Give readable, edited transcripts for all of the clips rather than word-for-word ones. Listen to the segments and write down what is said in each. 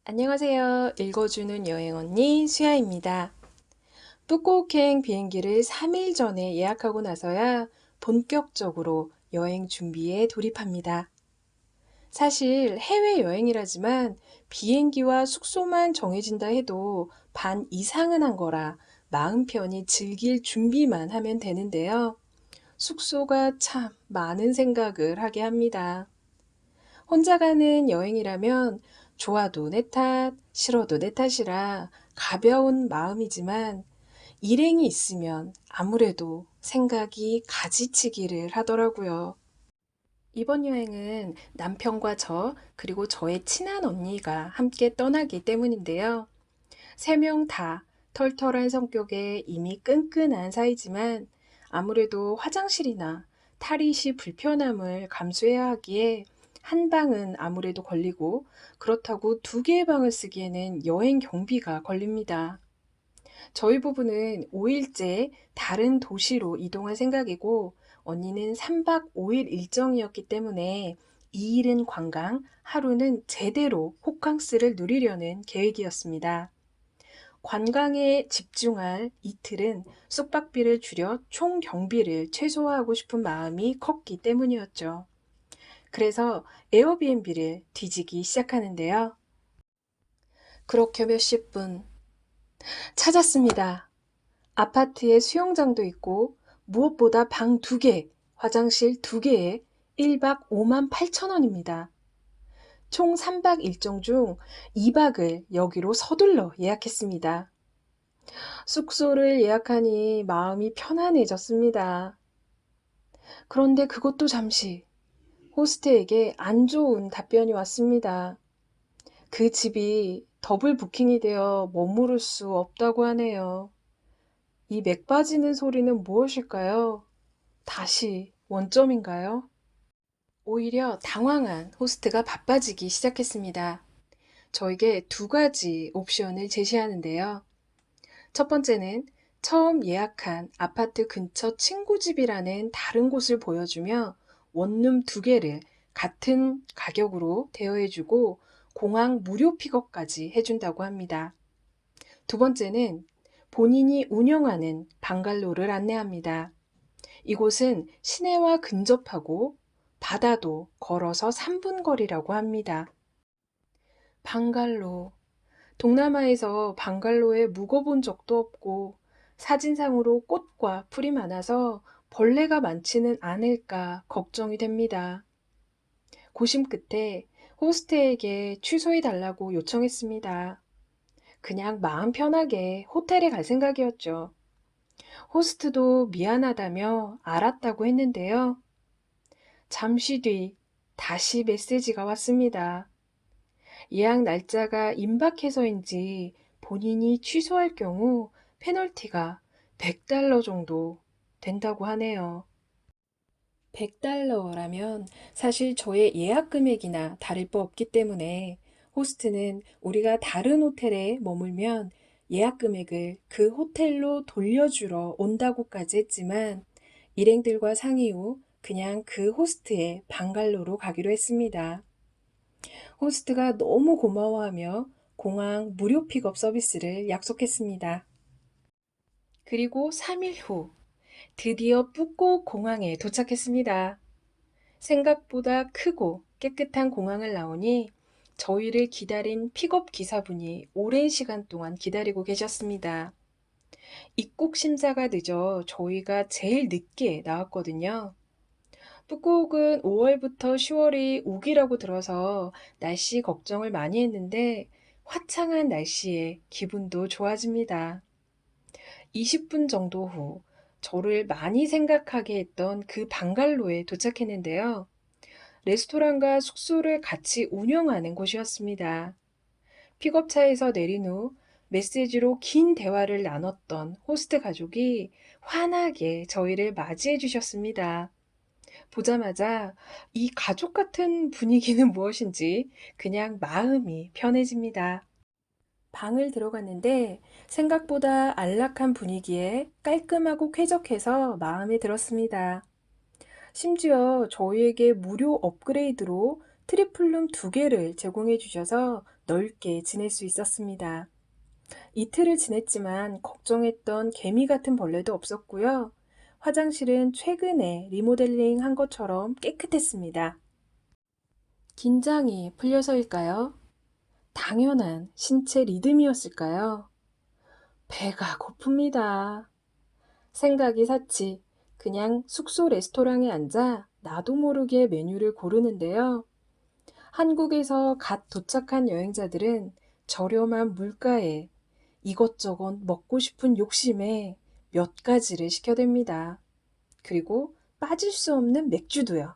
안녕하세요. 읽어주는 여행 언니 수야입니다. 푸꾸옥행 비행기를 3일 전에 예약하고 나서야 본격적으로 여행 준비에 돌입합니다. 사실 해외여행이라지만 비행기와 숙소만 정해진다 해도 반 이상은 한 거라 마음 편히 즐길 준비만 하면 되는데요. 숙소가 참 많은 생각을 하게 합니다. 혼자 가는 여행이라면 좋아도 내 탓, 싫어도 내 탓이라 가벼운 마음이지만 일행이 있으면 아무래도 생각이 가지치기를 하더라고요. 이번 여행은 남편과 그리고 저의 친한 언니가 함께 떠나기 때문인데요. 세 명 다 털털한 성격에 이미 끈끈한 사이지만 아무래도 화장실이나 탈의시 불편함을 감수해야 하기에 한 방은 아무래도 걸리고 그렇다고 두 개의 방을 쓰기에는 여행 경비가 걸립니다. 저희 부부는 5일째 다른 도시로 이동할 생각이고 언니는 3박 5일 일정이었기 때문에 2일은 관광, 하루는 제대로 호캉스를 누리려는 계획이었습니다. 관광에 집중할 이틀은 숙박비를 줄여 총 경비를 최소화하고 싶은 마음이 컸기 때문이었죠. 그래서 에어비앤비를 뒤지기 시작하는데요. 그렇게 몇십 분 찾았습니다. 아파트에 수영장도 있고 무엇보다 방 2개, 화장실 2개에 1박 5만 8천 원입니다. 총 3박 일정 중 2박을 여기로 서둘러 예약했습니다. 숙소를 예약하니 마음이 편안해졌습니다. 그런데 그것도 잠시 호스트에게 안 좋은 답변이 왔습니다. 그 집이 더블 부킹이 되어 머무를 수 없다고 하네요. 이 맥 빠지는 소리는 무엇일까요? 다시 원점인가요? 오히려 당황한 호스트가 바빠지기 시작했습니다. 저에게 두 가지 옵션을 제시하는데요. 첫 번째는 처음 예약한 아파트 근처 친구 집이라는 다른 곳을 보여주며 원룸 2개를 같은 가격으로 대여해주고 공항 무료 픽업까지 해준다고 합니다. 두 번째는 본인이 운영하는 방갈로를 안내합니다. 이곳은 시내와 근접하고 바다도 걸어서 3분 거리라고 합니다. 방갈로. 동남아에서 방갈로에 묵어본 적도 없고 사진상으로 꽃과 풀이 많아서 벌레가 많지는 않을까 걱정이 됩니다. 고심 끝에 호스트에게 취소해달라고 요청했습니다. 그냥 마음 편하게 호텔에 갈 생각이었죠. 호스트도 미안하다며 알았다고 했는데요. 잠시 뒤 다시 메시지가 왔습니다. 예약 날짜가 임박해서인지 본인이 취소할 경우 페널티가 100달러 정도 된다고 하네요. 100달러라면 사실 저의 예약 금액이나 다를 바 없기 때문에 호스트는 우리가 다른 호텔에 머물면 예약 금액을 그 호텔로 돌려주러 온다고까지 했지만 일행들과 상의 후 그냥 그 호스트의 방갈로로 가기로 했습니다. 호스트가 너무 고마워하며 공항 무료 픽업 서비스를 약속했습니다. 그리고 3일 후 드디어 뿌꼬 공항에 도착했습니다. 생각보다 크고 깨끗한 공항을 나오니 저희를 기다린 픽업 기사분이 오랜 시간 동안 기다리고 계셨습니다. 입국 심사가 늦어 저희가 제일 늦게 나왔거든요. 북극은 5월부터 10월이 우기라고 들어서 날씨 걱정을 많이 했는데 화창한 날씨에 기분도 좋아집니다. 20분 정도 후 저를 많이 생각하게 했던 그 방갈로에 도착했는데요. 레스토랑과 숙소를 같이 운영하는 곳이었습니다. 픽업차에서 내린 후 메시지로 긴 대화를 나눴던 호스트 가족이 환하게 저희를 맞이해 주셨습니다. 보자마자 이 가족 같은 분위기는 무엇인지 그냥 마음이 편해집니다. 방을 들어갔는데 생각보다 안락한 분위기에 깔끔하고 쾌적해서 마음에 들었습니다. 심지어 저희에게 무료 업그레이드로 트리플룸 2개를 제공해 주셔서 넓게 지낼 수 있었습니다. 이틀을 지냈지만 걱정했던 개미 같은 벌레도 없었고요. 화장실은 최근에 리모델링 한 것처럼 깨끗했습니다. 긴장이 풀려서일까요? 당연한 신체 리듬이었을까요? 배가 고픕니다. 생각이 샀지. 그냥 숙소 레스토랑에 앉아 나도 모르게 메뉴를 고르는데요. 한국에서 갓 도착한 여행자들은 저렴한 물가에 이것저것 먹고 싶은 욕심에 몇 가지를 시켜댑니다. 그리고 빠질 수 없는 맥주도요.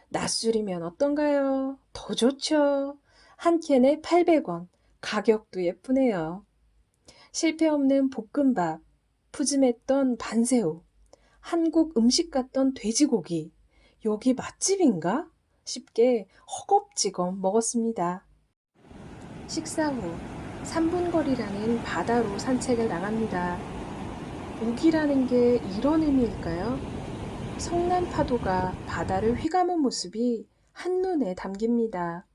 낮술이면 어떤가요? 더 좋죠. 한 캔에 800원. 가격도 예쁘네요. 실패 없는 볶음밥, 푸짐했던 반새우, 한국 음식 같던 돼지고기. 여기 맛집인가? 싶게 허겁지겁 먹었습니다. 식사 후 3분 거리라는 바다로 산책을 나갑니다. 우기라는 게 이런 의미일까요? 성난 파도가 바다를 휘감은 모습이 한눈에 담깁니다.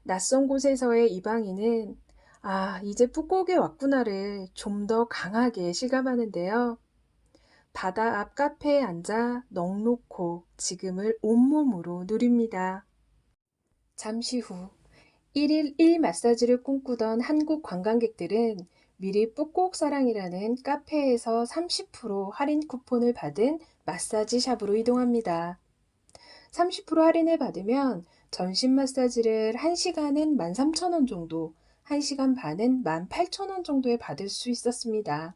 낯선 곳에서의 이방인은 이제 푸꾸옥에 왔구나를 좀 더 강하게 실감하는데요. 바다 앞 카페에 앉아 넋놓고 지금을 온몸으로 누립니다. 잠시 후 1일 1 마사지를 꿈꾸던 한국 관광객들은 미리 푸꾸옥사랑이라는 카페에서 30% 할인 쿠폰을 받은 마사지 샵으로 이동합니다. 30% 할인을 받으면 전신 마사지를 1시간은 13,000원 정도, 1시간 반은 18,000원 정도에 받을 수 있었습니다.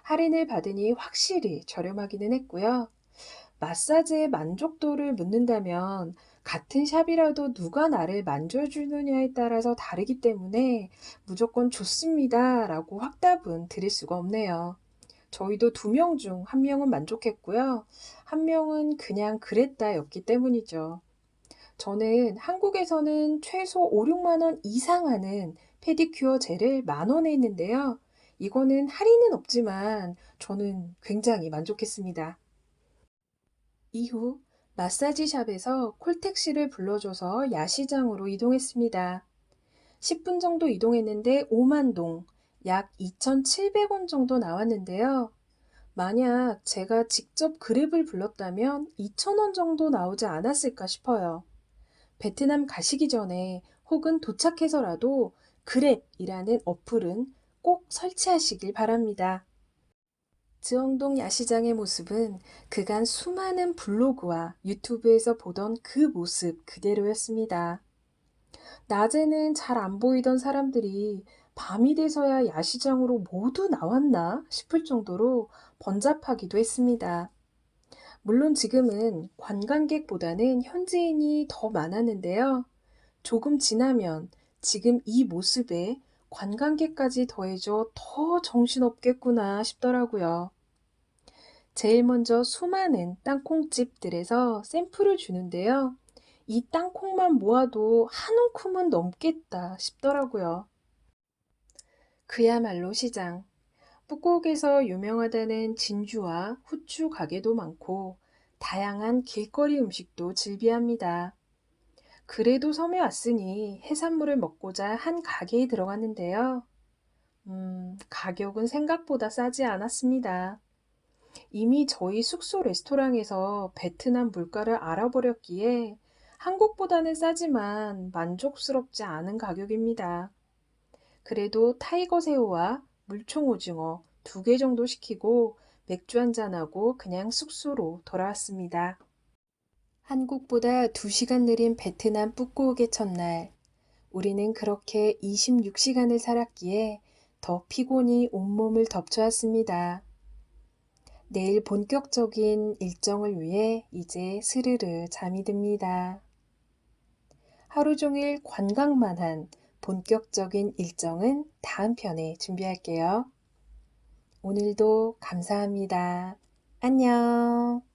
할인을 받으니 확실히 저렴하기는 했고요. 마사지의 만족도를 묻는다면 같은 샵이라도 누가 나를 만져주느냐에 따라서 다르기 때문에 무조건 좋습니다 라고 확답은 드릴 수가 없네요. 저희도 2명 중 1명은 만족했고요. 1명은 그냥 그랬다 였기 때문이죠. 저는 한국에서는 최소 5, 6만 원 이상 하는 페디큐어 젤을 10,000원에 했는데요. 이거는 할인은 없지만 저는 굉장히 만족했습니다. 이후 마사지샵에서 콜택시를 불러줘서 야시장으로 이동했습니다. 10분 정도 이동했는데 5만동, 약 2,700원 정도 나왔는데요. 만약 제가 직접 그랩을 불렀다면 2,000원 정도 나오지 않았을까 싶어요. 베트남 가시기 전에 혹은 도착해서라도 그랩이라는 어플은 꼭 설치하시길 바랍니다. 즈엉동 야시장의 모습은 그간 수많은 블로그와 유튜브에서 보던 그 모습 그대로였습니다. 낮에는 잘 안 보이던 사람들이 밤이 돼서야 야시장으로 모두 나왔나 싶을 정도로 번잡하기도 했습니다. 물론 지금은 관광객보다는 현지인이 더 많았는데요. 조금 지나면 지금 이 모습에 관광객까지 더해져 더 정신없겠구나 싶더라고요. 제일 먼저 수많은 땅콩집들에서 샘플을 주는데요. 이 땅콩만 모아도 한 움큼은 넘겠다 싶더라고요. 그야말로 시장. 푸꾸옥에서 유명하다는 진주와 후추 가게도 많고 다양한 길거리 음식도 즐비합니다. 그래도 섬에 왔으니 해산물을 먹고자 한 가게에 들어갔는데요. 가격은 생각보다 싸지 않았습니다. 이미 저희 숙소 레스토랑에서 베트남 물가를 알아버렸기에 한국보다는 싸지만 만족스럽지 않은 가격입니다. 그래도 타이거 새우와 물총 오징어 2개 정도 시키고 맥주 한잔하고 그냥 숙소로 돌아왔습니다. 한국보다 2시간 느린 베트남 푸꾸옥의 첫날, 우리는 그렇게 26시간을 살았기에 더 피곤이 온몸을 덮쳐왔습니다. 내일 본격적인 일정을 위해 이제 스르르 잠이 듭니다. 하루 종일 관광만 한 본격적인 일정은 다음 편에 준비할게요. 오늘도 감사합니다. 안녕.